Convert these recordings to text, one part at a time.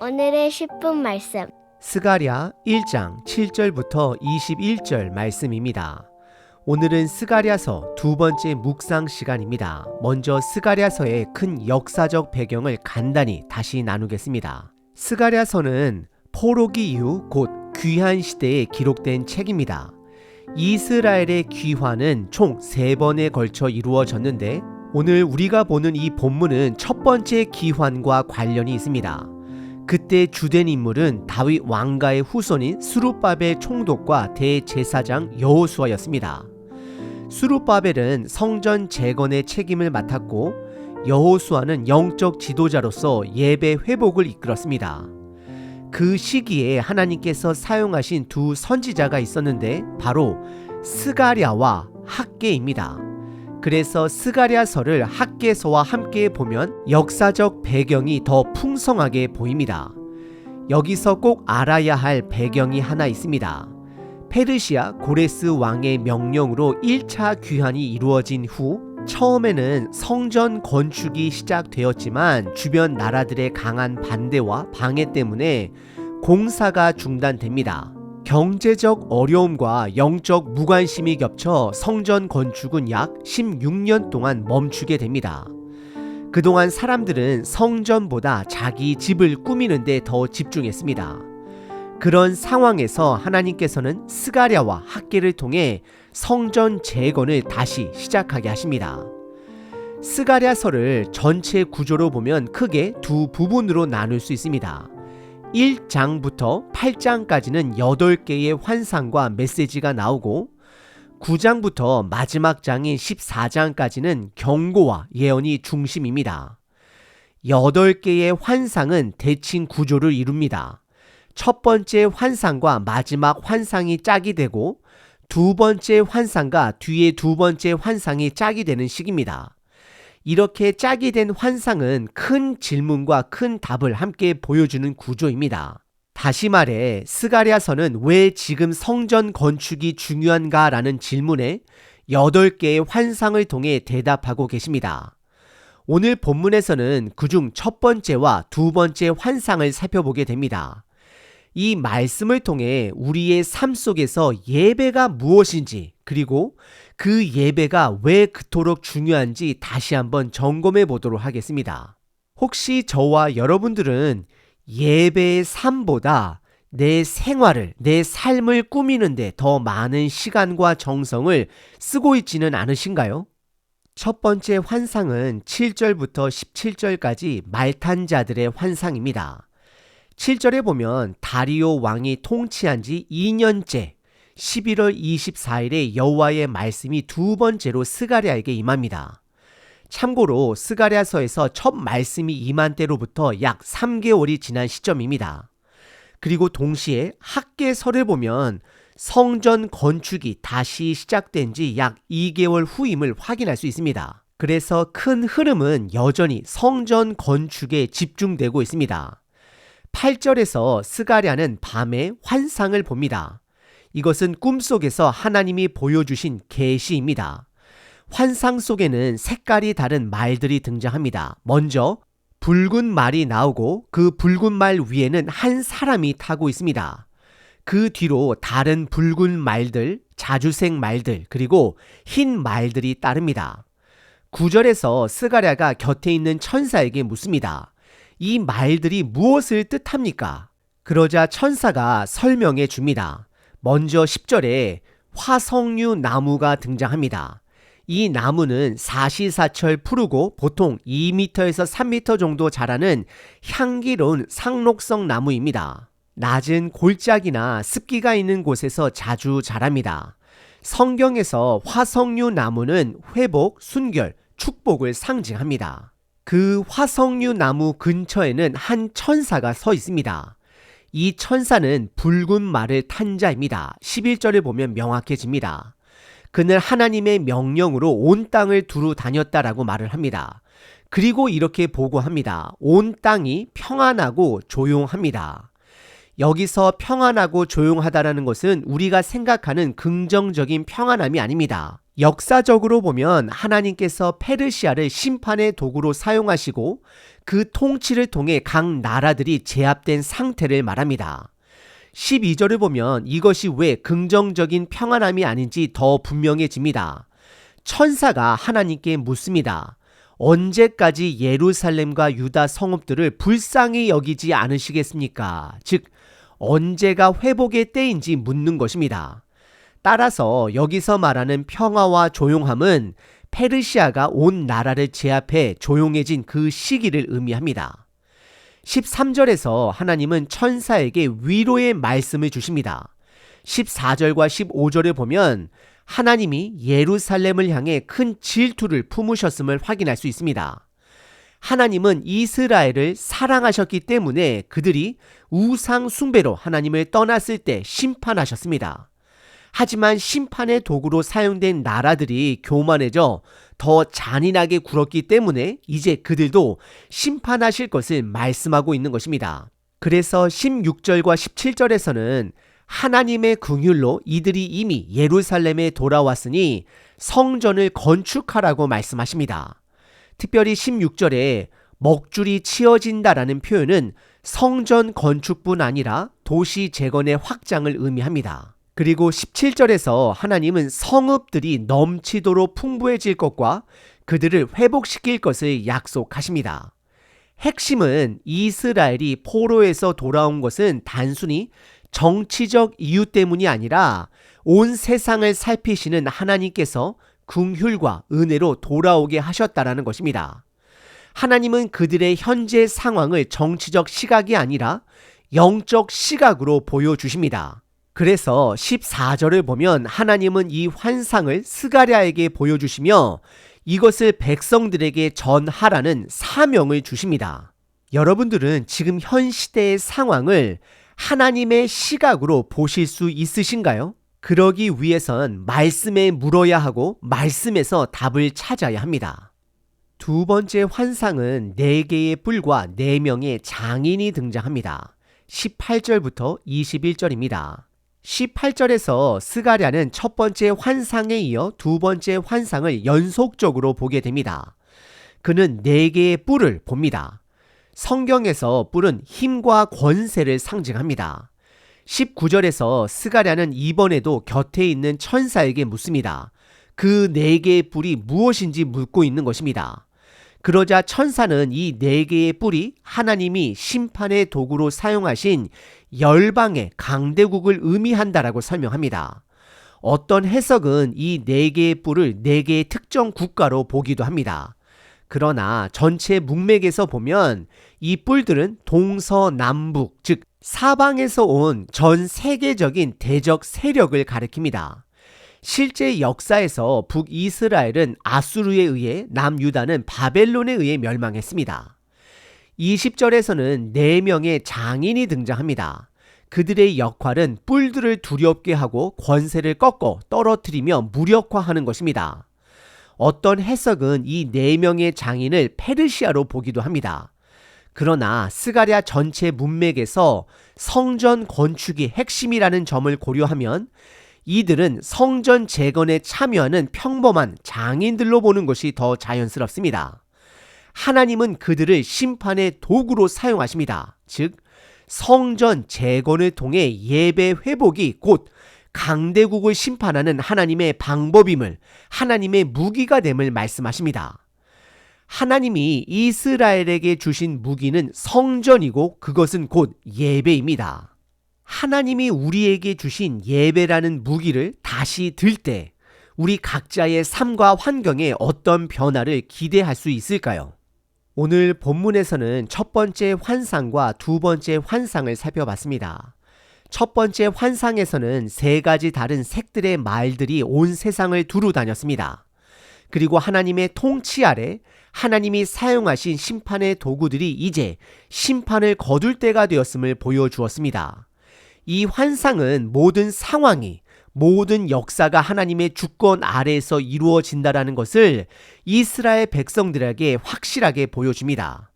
오늘의 10분 말씀. 스가랴 1장 7절부터 21절 말씀입니다. 오늘은 스가랴서 두 번째 묵상 시간입니다. 먼저 스가랴서의 큰 역사적 배경을 간단히 다시 나누겠습니다. 스가랴서는 포로기 이후 곧 귀환 시대에 기록된 책입니다. 이스라엘의 귀환은 총 3번에 걸쳐 이루어졌는데 오늘 우리가 보는 이 본문은 첫 번째 귀환과 관련이 있습니다. 그때 주된 인물은 다윗 왕가의 후손인 스룹바벨 총독과 대제사장 여호수아였습니다. 스룹바벨은 성전 재건의 책임을 맡았고 여호수아는 영적 지도자로서 예배 회복을 이끌었습니다. 그 시기에 하나님께서 사용하신 두 선지자가 있었는데 바로 스가랴와 학개입니다. 그래서 스가랴서를 학개서와 함께 보면 역사적 배경이 더 풍성하게 보입니다. 여기서 꼭 알아야 할 배경이 하나 있습니다. 페르시아 고레스 왕의 명령으로 1차 귀환이 이루어진 후 처음에는 성전 건축이 시작되었지만 주변 나라들의 강한 반대와 방해 때문에 공사가 중단됩니다. 경제적 어려움과 영적 무관심이 겹쳐 성전 건축은 약 16년 동안 멈추게 됩니다. 그동안 사람들은 성전보다 자기 집을 꾸미는 데 더 집중했습니다. 그런 상황에서 하나님께서는 스가랴와 학개를 통해 성전 재건을 다시 시작하게 하십니다. 스가랴서를 전체 구조로 보면 크게 두 부분으로 나눌 수 있습니다. 1장부터 8장까지는 8개의 환상과 메시지가 나오고 9장부터 마지막 장인 14장까지는 경고와 예언이 중심입니다. 8개의 환상은 대칭 구조를 이룹니다. 첫 번째 환상과 마지막 환상이 짝이 되고 두 번째 환상과 뒤에 두 번째 환상이 짝이 되는 식입니다. 이렇게 짝이 된 환상은 큰 질문과 큰 답을 함께 보여주는 구조입니다. 다시 말해 스가랴서는 왜 지금 성전 건축이 중요한가라는 질문에 8개의 환상을 통해 대답하고 계십니다. 오늘 본문에서는 그중 첫 번째와 두 번째 환상을 살펴보게 됩니다. 이 말씀을 통해 우리의 삶 속에서 예배가 무엇인지 그리고 그 예배가 왜 그토록 중요한지 다시 한번 점검해 보도록 하겠습니다. 혹시 저와 여러분들은 예배의 삶보다 내 생활을, 내 삶을 꾸미는데 더 많은 시간과 정성을 쓰고 있지는 않으신가요? 첫 번째 환상은 7절부터 17절까지 말탄 자들의 환상입니다. 7절에 보면 다리오 왕이 통치한 지 2년째 11월 24일에 여호와의 말씀이 두 번째로 스가랴에게 임합니다. 참고로 스가랴서에서 첫 말씀이 임한 때로부터 약 3개월이 지난 시점입니다. 그리고 동시에 학개서를 보면 성전 건축이 다시 시작된 지 약 2개월 후임을 확인할 수 있습니다. 그래서 큰 흐름은 여전히 성전 건축에 집중되고 있습니다. 8절에서 스가랴는 밤에 환상을 봅니다. 이것은 꿈속에서 하나님이 보여주신 계시입니다. 환상 속에는 색깔이 다른 말들이 등장합니다. 먼저 붉은 말이 나오고 그 붉은 말 위에는 한 사람이 타고 있습니다. 그 뒤로 다른 붉은 말들, 자주색 말들, 그리고 흰 말들이 따릅니다. 9절에서 스가랴가 곁에 있는 천사에게 묻습니다. 이 말들이 무엇을 뜻합니까? 그러자 천사가 설명해 줍니다. 먼저 10절에 화석류 나무가 등장합니다. 이 나무는 사시사철 푸르고 보통 2m에서 3m 정도 자라는 향기로운 상록성 나무입니다. 낮은 골짜기나 습기가 있는 곳에서 자주 자랍니다. 성경에서 화석류 나무는 회복, 순결, 축복을 상징합니다. 그 화석류 나무 근처에는 한 천사가 서 있습니다. 이 천사는 붉은 말을 탄 자입니다. 11절을 보면 명확해집니다. 그는 하나님의 명령으로 온 땅을 두루 다녔다라고 말을 합니다. 그리고 이렇게 보고합니다. 온 땅이 평안하고 조용합니다. 여기서 평안하고 조용하다라는 것은 우리가 생각하는 긍정적인 평안함이 아닙니다. 역사적으로 보면 하나님께서 페르시아를 심판의 도구로 사용하시고 그 통치를 통해 각 나라들이 제압된 상태를 말합니다. 12절을 보면 이것이 왜 긍정적인 평안함이 아닌지 더 분명해집니다. 천사가 하나님께 묻습니다. 언제까지 예루살렘과 유다 성읍들을 불쌍히 여기지 않으시겠습니까? 즉, 언제가 회복의 때인지 묻는 것입니다. 따라서 여기서 말하는 평화와 조용함은 페르시아가 온 나라를 제압해 조용해진 그 시기를 의미합니다. 13절에서 하나님은 천사에게 위로의 말씀을 주십니다. 14절과 15절을 보면 하나님이 예루살렘을 향해 큰 질투를 품으셨음을 확인할 수 있습니다. 하나님은 이스라엘을 사랑하셨기 때문에 그들이 우상 숭배로 하나님을 떠났을 때 심판하셨습니다. 하지만 심판의 도구로 사용된 나라들이 교만해져 더 잔인하게 굴었기 때문에 이제 그들도 심판하실 것을 말씀하고 있는 것입니다. 그래서 16절과 17절에서는 하나님의 긍휼로 이들이 이미 예루살렘에 돌아왔으니 성전을 건축하라고 말씀하십니다. 특별히 16절에 먹줄이 치어진다라는 표현은 성전 건축뿐 아니라 도시 재건의 확장을 의미합니다. 그리고 17절에서 하나님은 성읍들이 넘치도록 풍부해질 것과 그들을 회복시킬 것을 약속하십니다. 핵심은 이스라엘이 포로에서 돌아온 것은 단순히 정치적 이유 때문이 아니라 온 세상을 살피시는 하나님께서 긍휼과 은혜로 돌아오게 하셨다라는 것입니다. 하나님은 그들의 현재 상황을 정치적 시각이 아니라 영적 시각으로 보여주십니다. 그래서 14절을 보면 하나님은 이 환상을 스가랴에게 보여주시며 이것을 백성들에게 전하라는 사명을 주십니다. 여러분들은 지금 현 시대의 상황을 하나님의 시각으로 보실 수 있으신가요? 그러기 위해선 말씀에 물어야 하고 말씀에서 답을 찾아야 합니다. 두 번째 환상은 4개의 뿔과 4명의 장인이 등장합니다. 18절부터 21절입니다. 18절에서 스가랴는 첫 번째 환상에 이어 두 번째 환상을 연속적으로 보게 됩니다. 그는 4개의 뿔을 봅니다. 성경에서 뿔은 힘과 권세를 상징합니다. 19절에서 스가랴는 이번에도 곁에 있는 천사에게 묻습니다. 그 4개의 뿔이 무엇인지 묻고 있는 것입니다. 그러자 천사는 이 4개의 뿔이 하나님이 심판의 도구로 사용하신 열방의 강대국을 의미한다라고 설명합니다. 어떤 해석은 이 4개의 뿔을 4개의 특정 국가로 보기도 합니다. 그러나 전체 문맥에서 보면 이 뿔들은 동서남북, 즉 사방에서 온 전 세계적인 대적 세력을 가리킵니다. 실제 역사에서 북이스라엘은 아수르에 의해, 남유다는 바벨론에 의해 멸망했습니다. 20절에서는 4명의 장인이 등장합니다. 그들의 역할은 뿔들을 두렵게 하고 권세를 꺾어 떨어뜨리며 무력화하는 것입니다. 어떤 해석은 이 4명의 장인을 페르시아로 보기도 합니다. 그러나 스가랴 전체 문맥에서 성전 건축이 핵심이라는 점을 고려하면 이들은 성전 재건에 참여하는 평범한 장인들로 보는 것이 더 자연스럽습니다. 하나님은 그들을 심판의 도구로 사용하십니다. 즉, 성전 재건을 통해 예배 회복이 곧 강대국을 심판하는 하나님의 방법임을, 하나님의 무기가 됨을 말씀하십니다. 하나님이 이스라엘에게 주신 무기는 성전이고 그것은 곧 예배입니다. 하나님이 우리에게 주신 예배라는 무기를 다시 들 때 우리 각자의 삶과 환경에 어떤 변화를 기대할 수 있을까요? 오늘 본문에서는 첫 번째 환상과 두 번째 환상을 살펴봤습니다. 첫 번째 환상에서는 3가지 다른 색들의 말들이 온 세상을 두루 다녔습니다. 그리고 하나님의 통치 아래 하나님이 사용하신 심판의 도구들이 이제 심판을 거둘 때가 되었음을 보여주었습니다. 이 환상은 모든 상황이, 모든 역사가 하나님의 주권 아래에서 이루어진다라는 것을 이스라엘 백성들에게 확실하게 보여줍니다.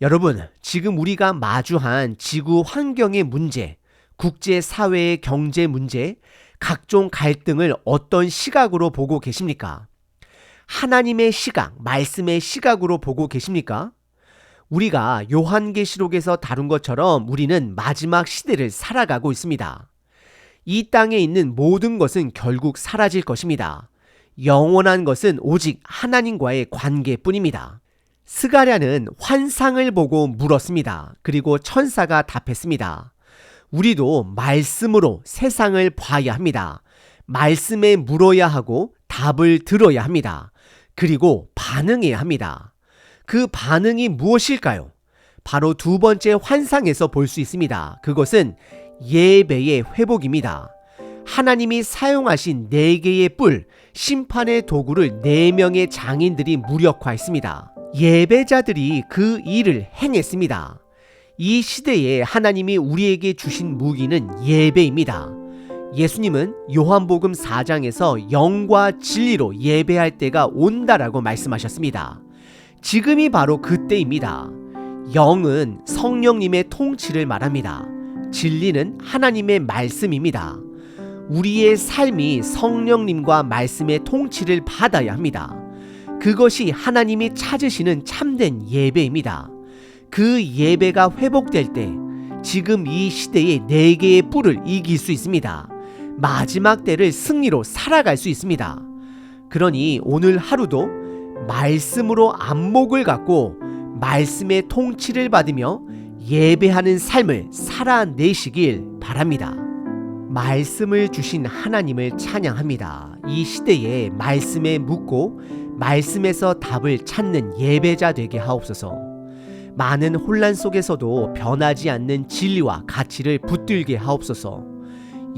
여러분, 지금 우리가 마주한 지구 환경의 문제, 국제사회의 경제 문제, 각종 갈등을 어떤 시각으로 보고 계십니까? 하나님의 시각, 말씀의 시각으로 보고 계십니까? 우리가 요한계시록에서 다룬 것처럼 우리는 마지막 시대를 살아가고 있습니다. 이 땅에 있는 모든 것은 결국 사라질 것입니다. 영원한 것은 오직 하나님과의 관계뿐입니다. 스가랴는 환상을 보고 물었습니다. 그리고 천사가 답했습니다. 우리도 말씀으로 세상을 봐야 합니다. 말씀에 물어야 하고 답을 들어야 합니다. 그리고 반응해야 합니다. 그 반응이 무엇일까요? 바로 두 번째 환상에서 볼 수 있습니다. 그것은 예배의 회복입니다. 하나님이 사용하신 4개의 뿔, 심판의 도구를 4명의 장인들이 무력화했습니다. 예배자들이 그 일을 행했습니다. 이 시대에 하나님이 우리에게 주신 무기는 예배입니다. 예수님은 요한복음 4장에서 영과 진리로 예배할 때가 온다라고 말씀하셨습니다. 지금이 바로 그때입니다. 영은 성령님의 통치를 말합니다. 진리는 하나님의 말씀입니다. 우리의 삶이 성령님과 말씀의 통치를 받아야 합니다. 그것이 하나님이 찾으시는 참된 예배입니다. 그 예배가 회복될 때 지금 이 시대의 4개의 뿔을 이길 수 있습니다. 마지막 때를 승리로 살아갈 수 있습니다. 그러니 오늘 하루도 말씀으로 안목을 갖고 말씀의 통치를 받으며 예배하는 삶을 살아내시길 바랍니다. 말씀을 주신 하나님을 찬양합니다. 이 시대에 말씀에 묻고 말씀에서 답을 찾는 예배자 되게 하옵소서. 많은 혼란 속에서도 변하지 않는 진리와 가치를 붙들게 하옵소서.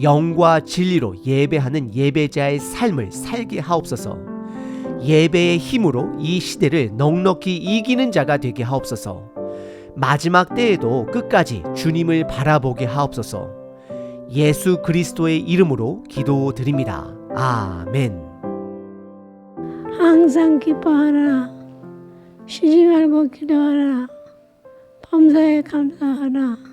영과 진리로 예배하는 예배자의 삶을 살게 하옵소서. 예배의 힘으로 이 시대를 넉넉히 이기는 자가 되게 하옵소서. 마지막 때에도 끝까지 주님을 바라보게 하옵소서. 예수 그리스도의 이름으로 기도드립니다. 아멘. 항상 기뻐하라. 쉬지 말고 기도하라. 범사에 감사하라.